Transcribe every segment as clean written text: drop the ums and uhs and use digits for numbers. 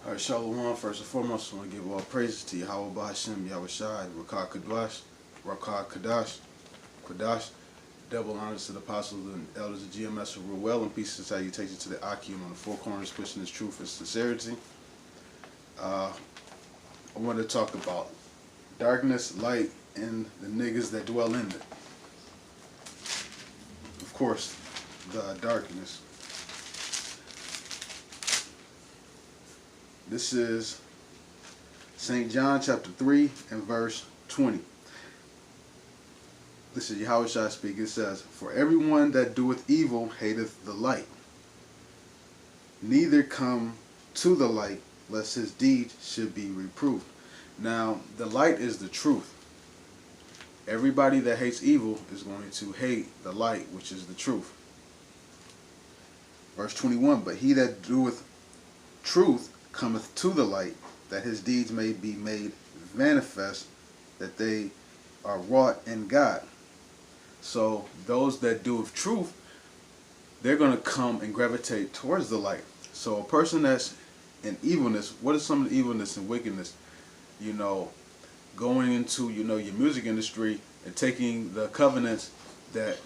Alright, Shalom. First and foremost, I want to give all praises to Yahweh Ba'Hashem, Yahweh Shai, Rakah Kadash, Rakah Kadash, Kadash. Double honors to the apostles and elders of GMS who rule well, and peace and salutations to the Akim on the four corners, pushing his truth and sincerity. I want to talk about darkness, light, and the niggas that dwell in it. Of course, the darkness. This is St. John chapter 3 and verse 20. This is Yahweh Shai speak. It says, "For everyone that doeth evil hateth the light, neither come to the light, lest his deed should be reproved." Now, the light is the truth. Everybody that hates evil is going to hate the light, which is the truth. Verse 21, "But he that doeth truth cometh to the light, that his deeds may be made manifest, that they are wrought in God." So those that do with truth, they're going to come and gravitate towards the light. So a person that's in evilness, what is some of the evilness and wickedness? You know, going into, your music industry and taking the covenants that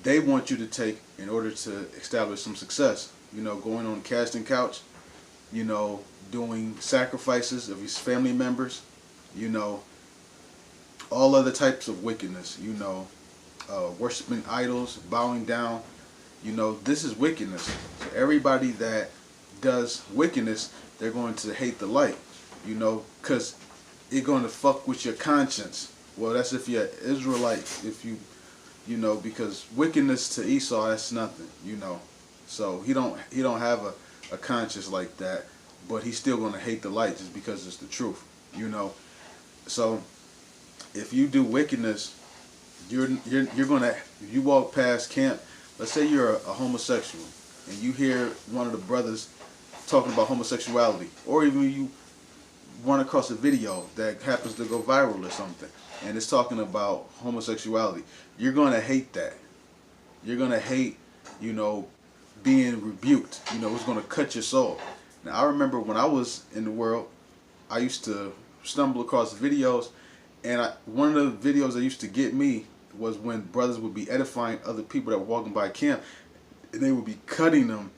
they want you to take in order to establish some success. Going on the casting couch, doing sacrifices of his family members, all other types of wickedness, worshiping idols, bowing down, this is wickedness. So everybody that does wickedness, they're going to hate the light, because it's going to fuck with your conscience. Well, that's if you're Israelite, if you, because wickedness to Esau, that's nothing, So he don't have a conscience like that, but he's still going to hate the light just because it's the truth, So if you do wickedness, you're gonna, if you walk past camp, let's say you're a homosexual and you hear one of the brothers talking about homosexuality, or even you run across a video that happens to go viral or something and it's talking about homosexuality, you're gonna hate that. You're gonna hate, being rebuked. It's gonna cut your soul. Now, I remember when I was in the world, I used to stumble across videos, and one of the videos that used to get me was when brothers would be edifying other people that were walking by camp, and they would be cutting them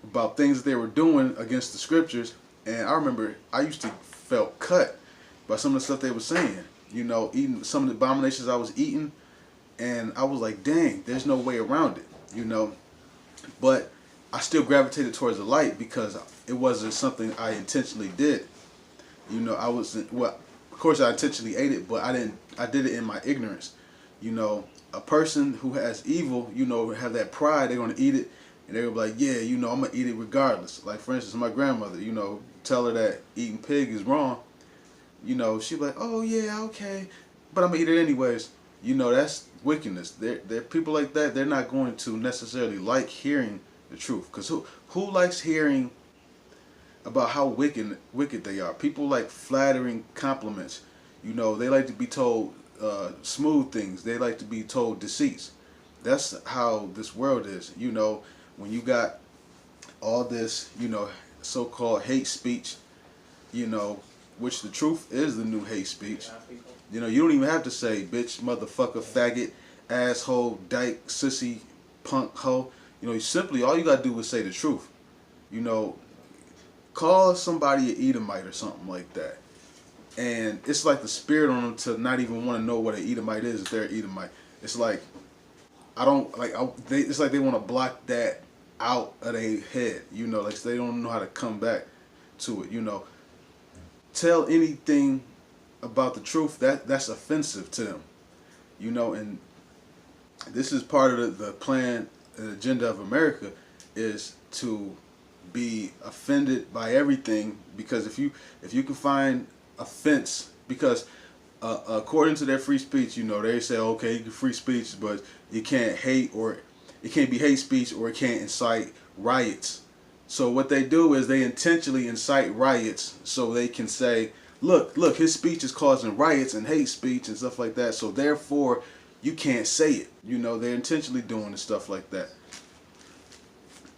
about things that they were doing against the scriptures. And I remember I used to felt cut by some of the stuff they were saying, eating some of the abominations I was eating, and I was like, dang, there's no way around it, But I still gravitated towards the light because it wasn't something I intentionally did. I wasn't, well, of course I intentionally ate it, but I did it in my ignorance. A person who has evil, have that pride, they're going to eat it, and they're going to be like, yeah, I'm going to eat it regardless. Like, for instance, my grandmother, tell her that eating pig is wrong, she'd be like, oh yeah, okay, but I'm going to eat it anyways. That's wickedness. They're people like that, they're not going to necessarily like hearing the truth. Because who likes hearing about how wicked they are? People like flattering compliments. They like to be told smooth things. They like to be told deceits. That's how this world is. When you got all this, so-called hate speech, which the truth is the new hate speech. You don't even have to say bitch, motherfucker, faggot, asshole, dyke, sissy, punk, hoe. Simply all you gotta do is say the truth. Call somebody an Edomite or something like that. And it's like the spirit on them to not even want to know what an Edomite is if they're an Edomite. It's like, it's like they want to block that out of their head, like they don't know how to come back to it, Tell anything about the truth, that's offensive to them, and this is part of the plan and agenda of America, is to be offended by everything, because if you can find offense, because according to their free speech, they say, okay, you can free speech, but you can't hate, or it can't be hate speech, or it can't incite riots. So what they do is they intentionally incite riots so they can say, look, his speech is causing riots and hate speech and stuff like that, so therefore you can't say it. They're intentionally doing stuff like that.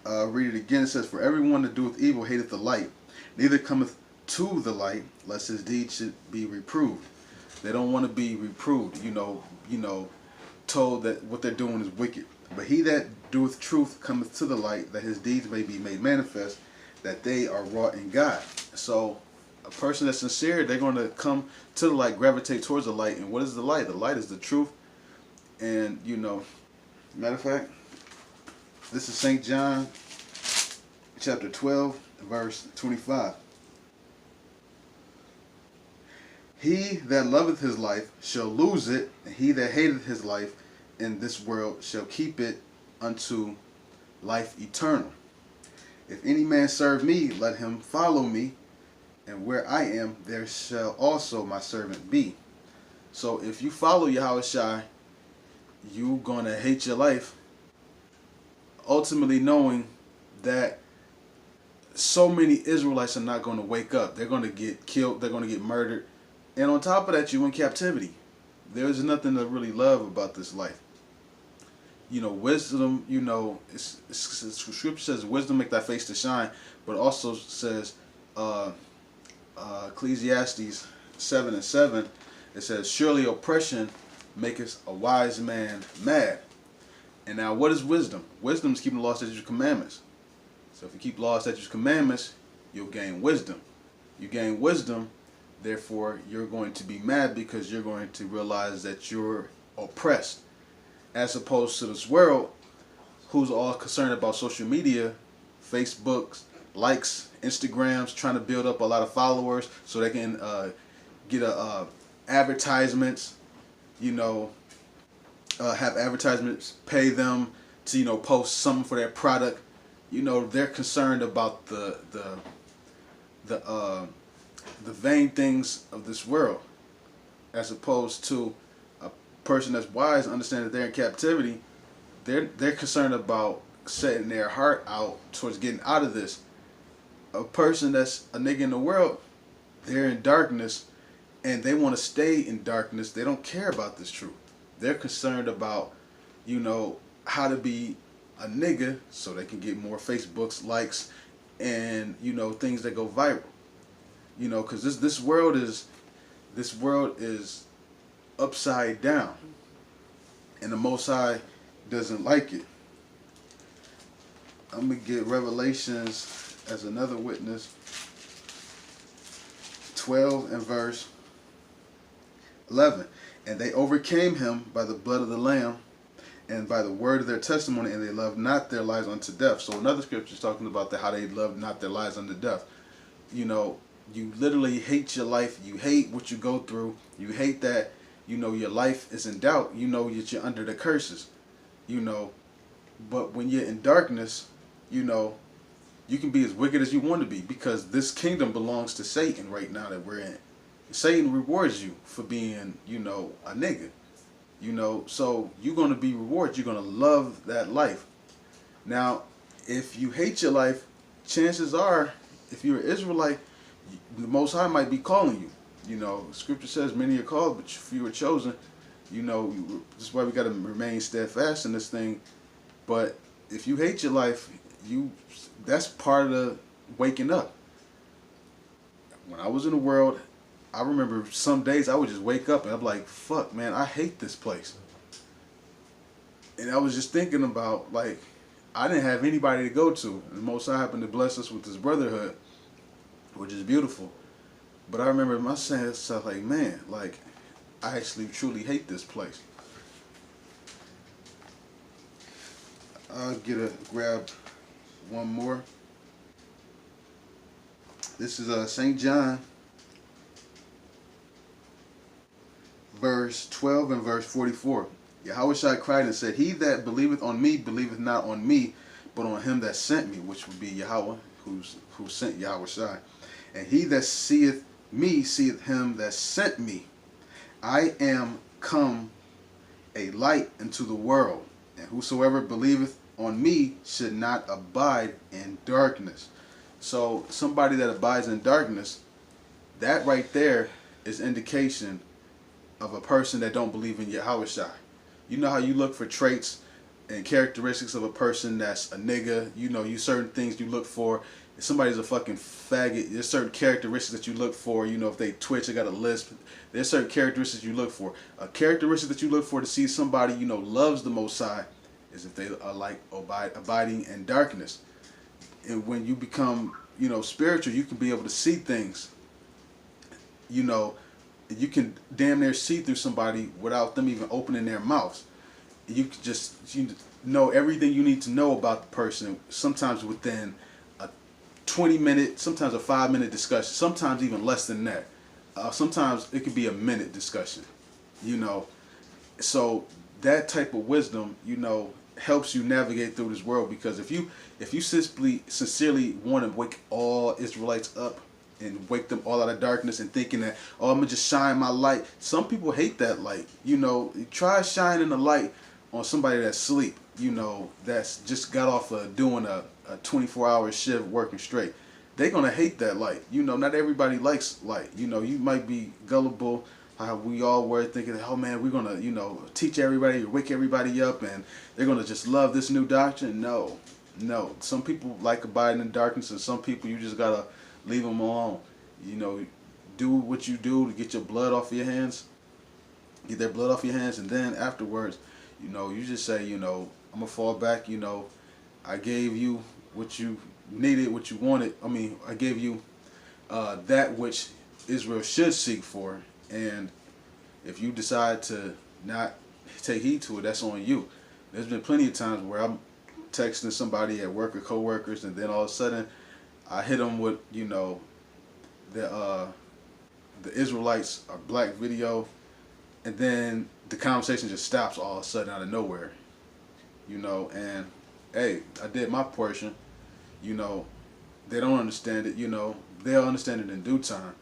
Read it again. It says, "For everyone that doeth evil hateth the light, neither cometh to the light, lest his deeds should be reproved. They don't want to be reproved, told that what they're doing is wicked. But he that doeth truth cometh to the light, that his deeds may be made manifest, that they are wrought in God. So a person that's sincere, they're going to come to the light, gravitate towards the light. And what is the light? The light is the truth. And, matter of fact, this is St. John chapter 12, verse 25. He that loveth his life shall lose it, and he that hateth his life in this world shall keep it unto life eternal. If any man serve me, let him follow me, and where I am, there shall also my servant be. So if you follow Yahushua, you're going to hate your life, ultimately knowing that so many Israelites are not going to wake up. They're going to get killed. They're going to get murdered. And on top of that, you're in captivity. There's nothing to really love about this life. Wisdom, Scripture says, wisdom make thy face to shine, but also says, Ecclesiastes 7:7, it says, surely oppression maketh a wise man mad. And now, what is wisdom? Wisdom is keeping the law, statutes, and commandments. So if you keep law, statutes, commandments, you'll gain wisdom. You gain wisdom, therefore you're going to be mad because you're going to realize that you're oppressed. As opposed to this world, who's all concerned about social media, Facebooks, likes, Instagrams, trying to build up a lot of followers so they can get advertisements, have advertisements pay them to post something for their product. They're concerned about the vain things of this world, as opposed to a person that's wise, understand that they're in captivity. They're concerned about setting their heart out towards getting out of this. A person that's a nigga in the world, they're in darkness, and they want to stay in darkness. They don't care about this truth. They're concerned about, how to be a nigga so they can get more Facebooks, likes, and things that go viral. Because this world is upside down, and the Most High doesn't like it. I'm gonna get Revelations as another witness. 12 and verse 11. And they overcame him by the blood of the Lamb and by the word of their testimony, and they loved not their lives unto death. So another scripture is talking about how they loved not their lives unto death. You literally hate your life. You hate what you go through. You hate that, your life is in doubt. That you're under the curses. But when you're in darkness, you can be as wicked as you want to be, because this kingdom belongs to Satan right now that we're in. Satan rewards you for being, a nigga. So you're going to be rewarded. You're going to love that life. Now, if you hate your life, chances are, if you're an Israelite, the Most High might be calling you. Scripture says many are called, but few are chosen. This is why we got to remain steadfast in this thing. But if you hate your life, that's part of the waking up. When I was in the world, I remember some days I would just wake up and I'm like, fuck, man, I hate this place. And I was just thinking about, I didn't have anybody to go to. And the Most High happened to bless us with this brotherhood, which is beautiful. But I remember myself man, I actually truly hate this place. I'll grab one more. This is St. John, verse 12 and verse 44. Yahushua cried and said, he that believeth on me, believeth not on me, but on him that sent me, which would be Yahweh, who sent Yahushua. And he that seeth me, seeth him that sent me. I am come a light into the world, and whosoever believeth on me should not abide in darkness. So somebody that abides in darkness, that right there is indication of a person that don't believe in Yahushua. You know how you look for traits and characteristics of a person that's a nigga, you certain things you look for if somebody's a fucking faggot, there's certain characteristics that you look for. You know, if they twitch, they got a lisp. There's certain characteristics you look for. A characteristic that you look for to see somebody, you know, loves the Most High is if they are like abiding in darkness. And when you become, you know, spiritual, you can be able to see things. You know, you can damn near see through somebody without them even opening their mouths. You can just know everything you need to know about the person, sometimes within a 20-minute, sometimes a 5-minute discussion, sometimes even less than that. Sometimes it could be a minute discussion, you know. So that type of wisdom, you know, helps you navigate through this world, because if you sincerely want to wake all Israelites up and wake them all out of darkness and thinking that, oh, I'm gonna just shine my light. Some people hate that light. You know, try shining the light on somebody that's asleep, you know, that's just got off of doing a 24-hour shift working straight. They're gonna hate that light. You know, not everybody likes light. You know, you might be gullible, how we all were, thinking, oh man, we're gonna, you know, teach everybody, wake everybody up, and they're gonna just love this new doctrine. No. Some people like abiding in darkness, and some people you just gotta leave them alone. You know, do what you do to get your blood off your hands, get their blood off your hands, and then afterwards, you know, you just say, you know, I'm gonna fall back. You know, I gave you what you needed, what you wanted. I mean, I gave you that which Israel should seek for, and if you decide to not take heed to it, that's on you. There's been plenty of times where I'm texting somebody at work or coworkers, and then all of a sudden I hit them with, you know, the Israelites are black video, and then the conversation just stops all of a sudden out of nowhere, you know. And hey, I did my portion. You know, they don't understand it. You know, they'll understand it in due time,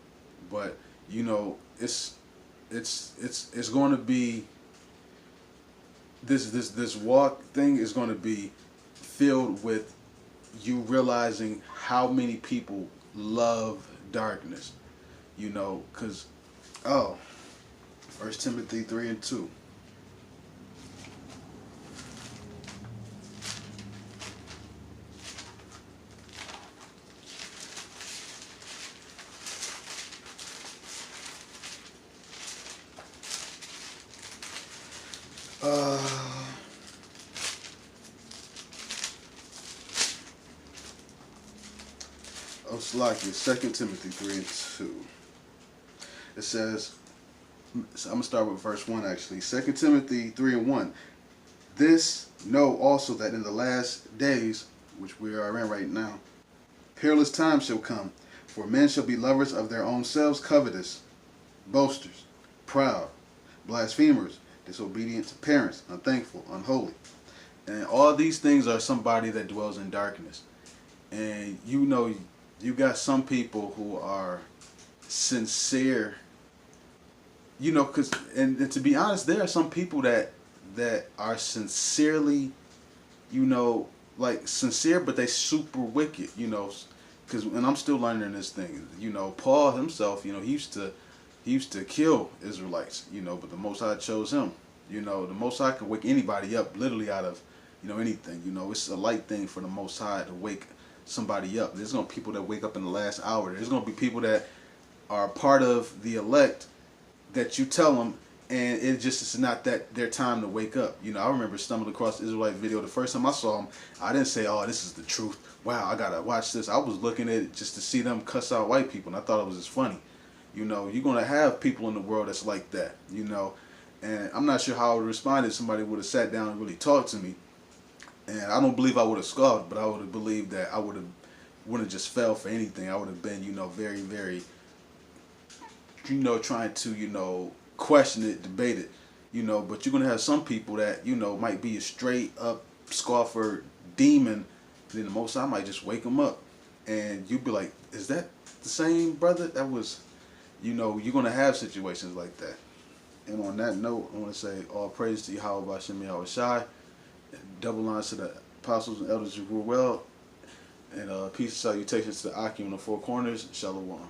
but you know, it's going to be this walk thing is going to be filled with you realizing how many people love darkness, you know, because 1 Timothy 3:2. Slakia, 2 Timothy 3:2. It says, so I'm going to start with verse 1 actually. 2 Timothy 3:1. This know also that in the last days, which we are in right now, perilous times shall come. For men shall be lovers of their own selves, covetous, boasters, proud, blasphemers, disobedient to parents, unthankful, unholy. And all these things are somebody that dwells in darkness. And you know, you got some people who are sincere, you know, and to be honest, there are some people that are sincerely, you know, like sincere, but they super wicked, you know, and I'm still learning this thing. You know, Paul himself, you know, he used to kill Israelites, you know, but the Most High chose him. You know, the Most High can wake anybody up literally out of, you know, anything. You know, it's a light thing for the Most High to wake somebody up. There's going to be people that wake up in the last hour. There's going to be people that are part of the elect that you tell them, and it's not that their time to wake up. You know, I remember stumbling across the Israelite video. The first time I saw them, I didn't say, oh, this is the truth. Wow, I got to watch this. I was looking at it just to see them cuss out white people, and I thought it was just funny. You know, you're going to have people in the world that's like that, you know. And I'm not sure how I would respond if somebody would have sat down and really talked to me. And I don't believe I would have scoffed, but I would have believed that I wouldn't have just fell for anything. I would have been, you know, very, very, you know, trying to, you know, question it, debate it, you know. But you're going to have some people that, you know, might be a straight up scoffer demon. Then the Most High might just wake them up. And you'd be like, is that the same brother? That was, you know, you're going to have situations like that. And on that note, I want to say all praise to Yahweh B'Shem Yahweh Shai. Double lines to the apostles and elders who rule well. And peace and salutations to the Akim in the four corners. Shalom.